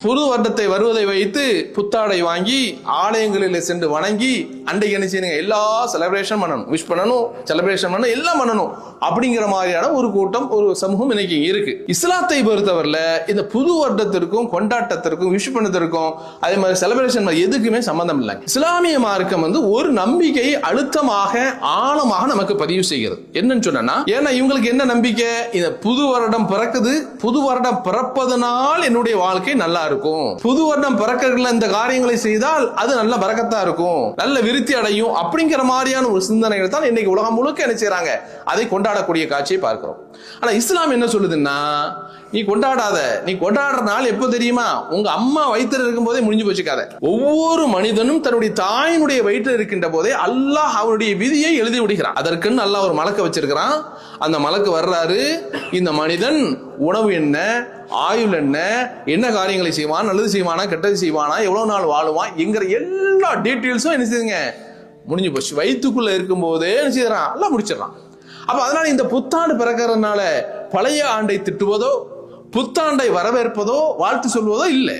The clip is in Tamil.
புது வருடத்தை வருவதை வைத்து புத்தாடை வாங்கி ஆலயங்களில் சென்று வணங்கி அன்றைக்கு என்ன செய்யணும், எல்லா செலிப்ரேஷன் பண்ணணும், விஷ் பண்ணணும், செலிப்ரேஷன் பண்ணணும், எல்லாம் பண்ணணும் அப்படிங்கிற மாதிரியான ஒரு கூட்டம், ஒரு சமூகம் இன்னைக்கு இருக்கு. இஸ்லாத்தை பொறுத்தவரையில இந்த புது வருடத்திற்கும் கொண்டாட்டத்திற்கும் விஷ் பண்ணத்திற்கும் அதே மாதிரி செலிப்ரேஷன் எதுக்குமே சம்பந்தம் இல்லை. இஸ்லாமிய மார்க்கம் ஒரு நம்பிக்கையை அழுத்தமாக ஆழமாக நமக்கு பதிவு செய்கிறது. என்னன்னு சொன்னா, ஏன்னா இவங்களுக்கு என்ன நம்பிக்கை, இந்த புது வருடம் பிறக்குது, புது வருடம் பிறப்பதனால் என்னுடைய வாழ்க்கை நல்லா இருக்கும், புது வருடம் பிறக்கல இந்த காரியங்களை செய்தால் அது நல்ல பரக்கத்தா இருக்கும், நல்ல விருத்தி அடையும் அப்படிங்கிற மாதிரியான ஒரு சிந்தனைகள் தான் இன்னைக்கு உலகம் முழுக்க என்ன செய்யறாங்க, அதை கொண்டாடக்கூடிய காட்சியை பார்க்கிறோம். ஆனா இஸ்லாம் என்ன சொல்லுதுன்னா, நீ கொண்டாடாத, நீ கொண்டாடுற நாள் எப்போ தெரியுமா, உங்க அம்மா வயிற்றில் இருக்கும் போதே முடிஞ்சு போச்சுக்காத. ஒவ்வொரு மனிதனும் தன்னுடைய தாயினுடைய வயிற்றில் இருக்கின்ற போதே அல்லாஹ் அவனுடைய விதியை எழுதி விடுகிறான். அதற்குன்னு அல்லாஹ் ஒரு மலக்க வச்சிருக்கிறான். அந்த மலக்கு வர்றாரு, இந்த மனிதன் உணவு என்ன, ஆயுள் என்ன, என்ன காரியங்களை செய்வான், நல்லது செய்வானா கெட்டது செய்வானா, எவ்வளவு நாள் வாழுவான் என்கிற எல்லா டீட்டெயில்ஸும் என்ன செய்யுங்க முடிஞ்சு போச்சு. வயிற்றுக்குள்ள இருக்கும் போதே என்ன செய்யறான், எல்லாம் முடிச்சிடறான். அப்ப அதனால இந்த புத்தாண்டு பிறக்கிறதுனால பழைய ஆண்டை திட்டுவதோ புத்தாண்டை வரவேற்பதோ வாழ்த்து சொல்வதோ இல்லை.